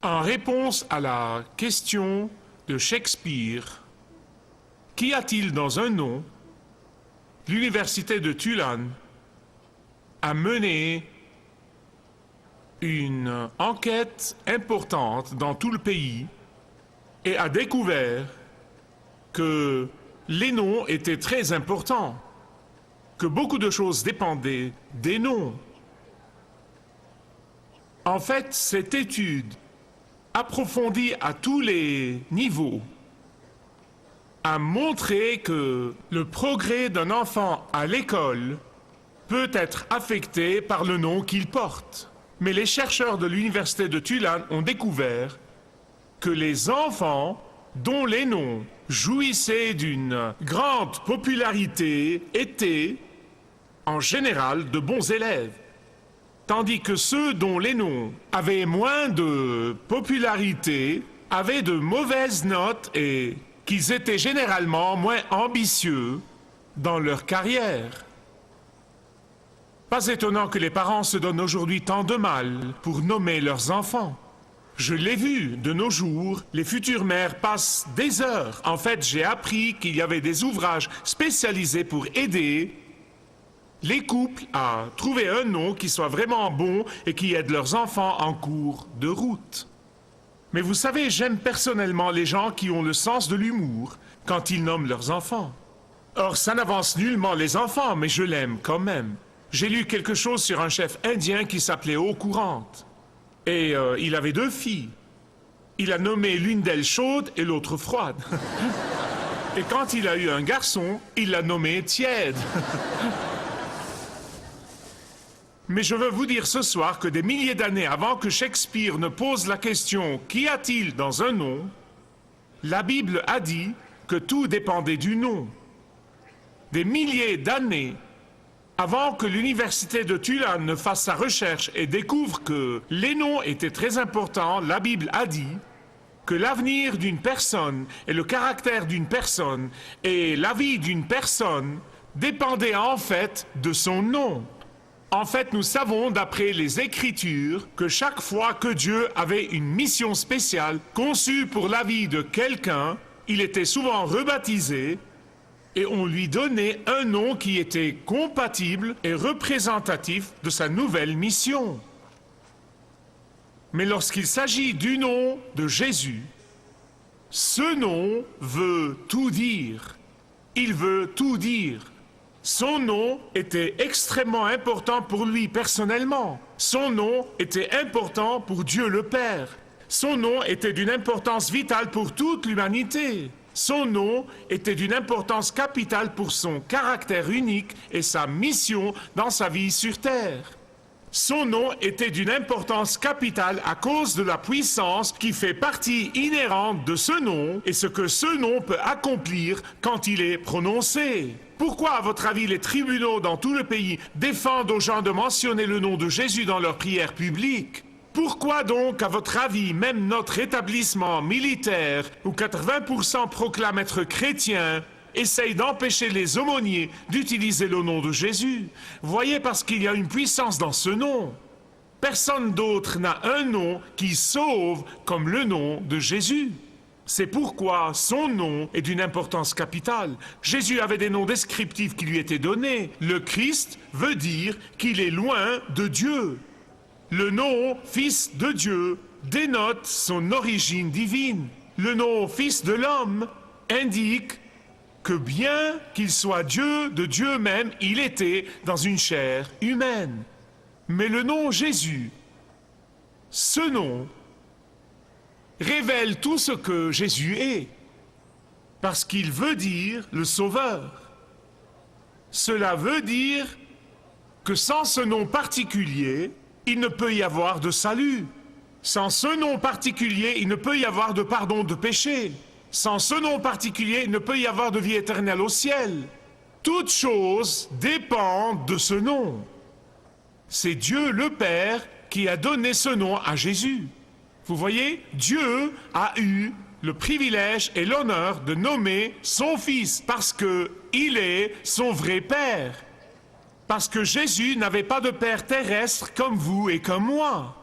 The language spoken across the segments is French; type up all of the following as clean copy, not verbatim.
En réponse à la question de Shakespeare, qu'y a-t-il dans un nom, l'université de Tulane a mené une enquête importante dans tout le pays et a découvert que les noms étaient très importants, que beaucoup de choses dépendaient des noms. En fait, cette étude approfondie à tous les niveaux a montré que le progrès d'un enfant à l'école peut être affecté par le nom qu'il porte. Mais les chercheurs de l'université de Tulane ont découvert que les enfants dont les noms jouissaient d'une grande popularité étaient, en général, de bons élèves, tandis que ceux dont les noms avaient moins de popularité avaient de mauvaises notes et qu'ils étaient généralement moins ambitieux dans leur carrière. Pas étonnant que les parents se donnent aujourd'hui tant de mal pour nommer leurs enfants. Je l'ai vu, de nos jours, les futures mères passent des heures. En fait, j'ai appris qu'il y avait des ouvrages spécialisés pour aider les couples à trouver un nom qui soit vraiment bon et qui aide leurs enfants en cours de route. Mais vous savez, j'aime personnellement les gens qui ont le sens de l'humour quand ils nomment leurs enfants. Or, ça n'avance nullement les enfants, mais je l'aime quand même. J'ai lu quelque chose sur un chef indien qui s'appelait Eau Courante. Et il avait 2 filles. Il a nommé l'une d'elles chaude et l'autre froide. Et quand il a eu un garçon, il l'a nommé tiède. Mais je veux vous dire ce soir que des milliers d'années avant que Shakespeare ne pose la question « Qu'y a-t-il dans un nom ?», la Bible a dit que tout dépendait du nom. Des milliers d'années avant que l'université de Tulane ne fasse sa recherche et découvre que les noms étaient très importants, la Bible a dit que l'avenir d'une personne et le caractère d'une personne et la vie d'une personne dépendaient en fait de son nom. En fait, nous savons d'après les Écritures que chaque fois que Dieu avait une mission spéciale conçue pour la vie de quelqu'un, il était souvent rebaptisé et on lui donnait un nom qui était compatible et représentatif de sa nouvelle mission. Mais lorsqu'il s'agit du nom de Jésus, ce nom veut tout dire. Il veut tout dire. Son nom était extrêmement important pour lui personnellement. Son nom était important pour Dieu le Père. Son nom était d'une importance vitale pour toute l'humanité. Son nom était d'une importance capitale pour son caractère unique et sa mission dans sa vie sur terre. Son nom était d'une importance capitale à cause de la puissance qui fait partie inhérente de ce nom et ce que ce nom peut accomplir quand il est prononcé. Pourquoi, à votre avis, les tribunaux dans tout le pays défendent aux gens de mentionner le nom de Jésus dans leurs prières publiques ? Pourquoi donc, à votre avis, même notre établissement militaire, où 80% proclament être chrétiens, essaye d'empêcher les aumôniers d'utiliser le nom de Jésus? Voyez, parce qu'il y a une puissance dans ce nom. Personne d'autre n'a un nom qui sauve comme le nom de Jésus. C'est pourquoi son nom est d'une importance capitale. Jésus avait des noms descriptifs qui lui étaient donnés. Le Christ veut dire qu'il est loin de Dieu. Le nom Fils de Dieu dénote son origine divine. Le nom Fils de l'homme indique que bien qu'il soit Dieu de Dieu même, il était dans une chair humaine. Mais le nom Jésus, ce nom, révèle tout ce que Jésus est, parce qu'il veut dire le Sauveur. Cela veut dire que sans ce nom particulier, il ne peut y avoir de salut. Sans ce nom particulier, il ne peut y avoir de pardon de péché. Sans ce nom particulier, il ne peut y avoir de vie éternelle au ciel. Toute chose dépend de ce nom. C'est Dieu le Père qui a donné ce nom à Jésus. Vous voyez, Dieu a eu le privilège et l'honneur de nommer son Fils parce qu'il est son vrai Père. Parce que Jésus n'avait pas de père terrestre comme vous et comme moi.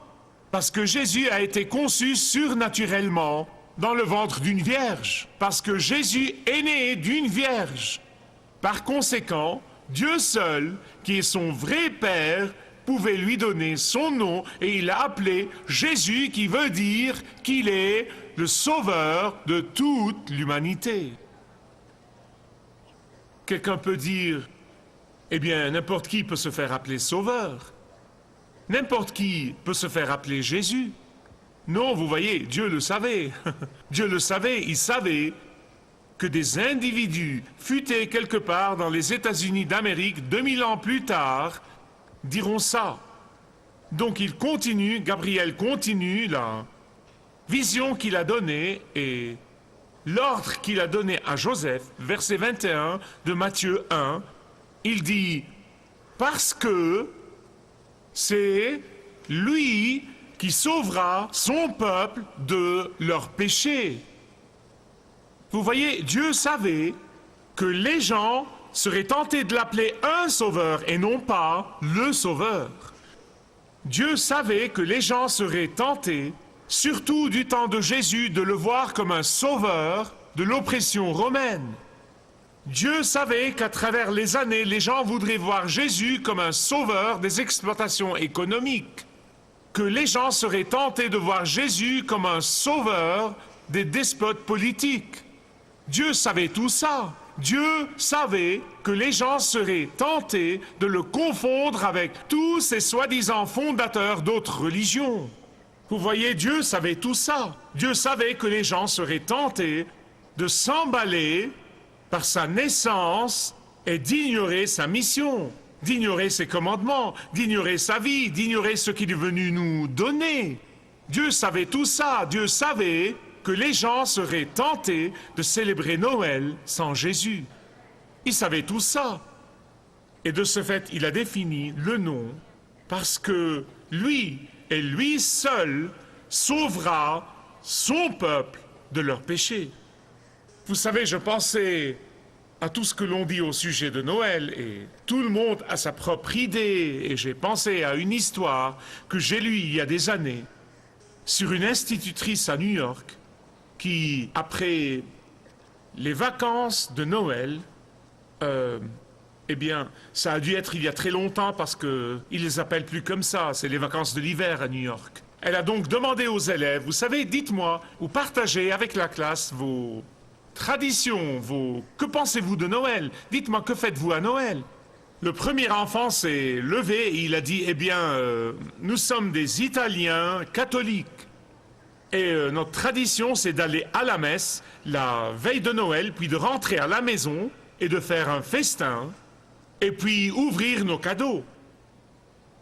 Parce que Jésus a été conçu surnaturellement dans le ventre d'une vierge. Parce que Jésus est né d'une vierge. Par conséquent, Dieu seul, qui est son vrai Père, pouvait lui donner son nom et il l'a appelé Jésus, qui veut dire qu'il est le sauveur de toute l'humanité. Quelqu'un peut dire, eh bien, n'importe qui peut se faire appeler sauveur. N'importe qui peut se faire appeler Jésus. Non, vous voyez, Dieu le savait. Dieu le savait, il savait que des individus futés quelque part dans les États-Unis d'Amérique 2000 ans plus tard diront ça. Donc il continue, Gabriel continue la vision qu'il a donnée et l'ordre qu'il a donné à Joseph, verset 21 de Matthieu 1, il dit « Parce que c'est lui qui sauvera son peuple de leurs péchés. » Vous voyez, Dieu savait que les gens seraient tentés de l'appeler un sauveur et non pas le sauveur. Dieu savait que les gens seraient tentés, surtout du temps de Jésus, de le voir comme un sauveur de l'oppression romaine. Dieu savait qu'à travers les années, les gens voudraient voir Jésus comme un sauveur des exploitations économiques, que les gens seraient tentés de voir Jésus comme un sauveur des despotes politiques. Dieu savait tout ça. Dieu savait que les gens seraient tentés de le confondre avec tous ces soi-disant fondateurs d'autres religions. Vous voyez, Dieu savait tout ça. Dieu savait que les gens seraient tentés de s'emballer par sa naissance et d'ignorer sa mission, d'ignorer ses commandements, d'ignorer sa vie, d'ignorer ce qu'il est venu nous donner. Dieu savait tout ça. Dieu savait que les gens seraient tentés de célébrer Noël sans Jésus. Il savait tout ça. Et de ce fait, il a défini le nom parce que lui et lui seul sauvera son peuple de leurs péchés. Vous savez, je pensais à tout ce que l'on dit au sujet de Noël et tout le monde a sa propre idée et j'ai pensé à une histoire que j'ai lue il y a des années sur une institutrice à New York qui, après les vacances de Noël, eh bien, ça a dû être il y a très longtemps parce qu'ils les appellent plus comme ça, c'est les vacances de l'hiver à New York. Elle a donc demandé aux élèves, vous savez, dites-moi, ou partagez avec la classe vos traditions, que pensez-vous de Noël? Dites-moi, que faites-vous à Noël? Le premier enfant s'est levé et il a dit, eh bien, nous sommes des Italiens catholiques. Et notre tradition, c'est d'aller à la messe la veille de Noël, puis de rentrer à la maison et de faire un festin, et puis ouvrir nos cadeaux.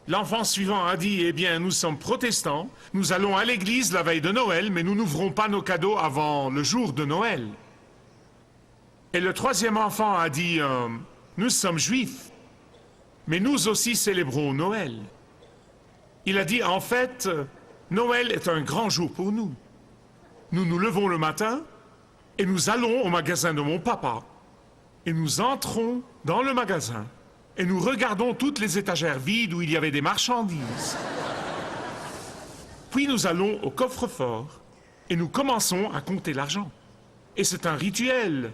L'enfant suivant a dit, eh bien, nous sommes protestants, nous allons à l'église la veille de Noël, mais nous n'ouvrons pas nos cadeaux avant le jour de Noël. Et le troisième enfant a dit, nous sommes juifs, mais nous aussi célébrons Noël. Il a dit, en fait, Noël est un grand jour pour nous. Nous nous levons le matin et nous allons au magasin de mon papa. Et nous entrons dans le magasin et nous regardons toutes les étagères vides où il y avait des marchandises. Puis nous allons au coffre-fort et nous commençons à compter l'argent. Et c'est un rituel.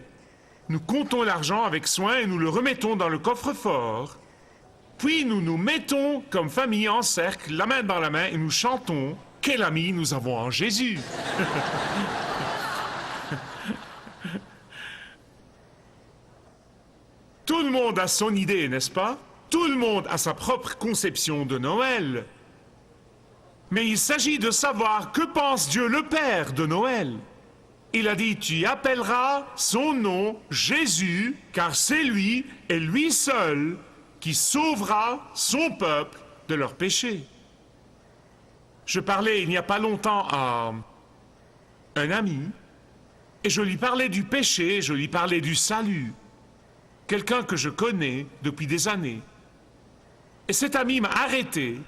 Nous comptons l'argent avec soin et nous le remettons dans le coffre-fort. Puis nous nous mettons comme famille en cercle, la main dans la main, et nous chantons « Quel ami nous avons en Jésus !» Tout le monde a son idée, n'est-ce pas? Tout le monde a sa propre conception de Noël. Mais il s'agit de savoir que pense Dieu le Père de Noël. Il a dit, tu appelleras son nom Jésus, car c'est lui et lui seul qui sauvera son peuple de leurs péchés. Je parlais il n'y a pas longtemps à un ami, et je lui parlais du péché, je lui parlais du salut. Quelqu'un que je connais depuis des années. Et cet ami m'a arrêté,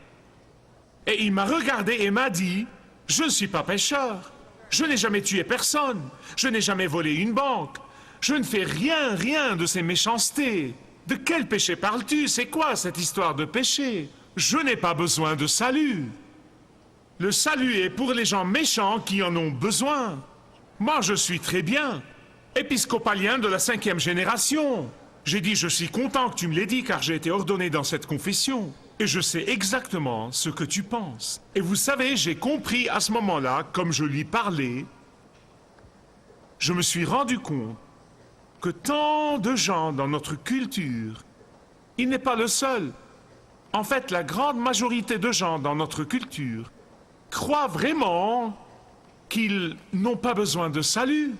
et il m'a regardé et m'a dit, je ne suis pas pécheur, je n'ai jamais tué personne, je n'ai jamais volé une banque, je ne fais rien de ces méchancetés. De quel péché parles-tu? C'est quoi cette histoire de péché? Je n'ai pas besoin de salut. Le salut est pour les gens méchants qui en ont besoin. Moi, je suis très bien. Épiscopalien de la 5e génération. J'ai dit, je suis content que tu me l'aies dit, car j'ai été ordonné dans cette confession. Et je sais exactement ce que tu penses. Et vous savez, j'ai compris à ce moment-là, comme je lui parlais, je me suis rendu compte que tant de gens dans notre culture, il n'est pas le seul. En fait, la grande majorité de gens dans notre culture croient vraiment qu'ils n'ont pas besoin de salut.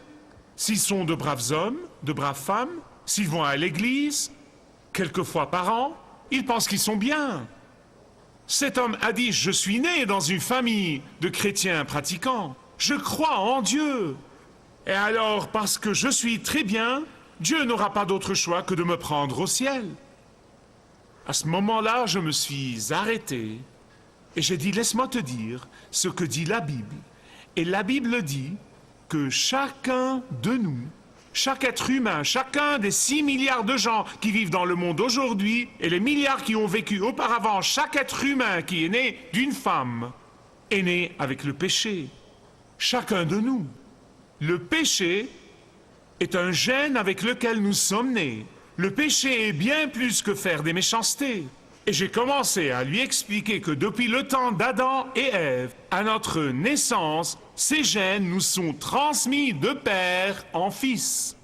S'ils sont de braves hommes, de braves femmes, s'ils vont à l'église, quelques fois par an, ils pensent qu'ils sont bien. Cet homme a dit, je suis né dans une famille de chrétiens pratiquants. Je crois en Dieu. Et alors, parce que je suis très bien, Dieu n'aura pas d'autre choix que de me prendre au ciel. À ce moment-là, je me suis arrêté et j'ai dit, laisse-moi te dire ce que dit la Bible. Et la Bible dit que chacun de nous, chaque être humain, chacun des 6 milliards de gens qui vivent dans le monde aujourd'hui et les milliards qui ont vécu auparavant, chaque être humain qui est né d'une femme est né avec le péché. Chacun de nous. Le péché est un gène avec lequel nous sommes nés. Le péché est bien plus que faire des méchancetés. Et j'ai commencé à lui expliquer que depuis le temps d'Adam et Ève, à notre naissance, ces gènes nous sont transmis de père en fils.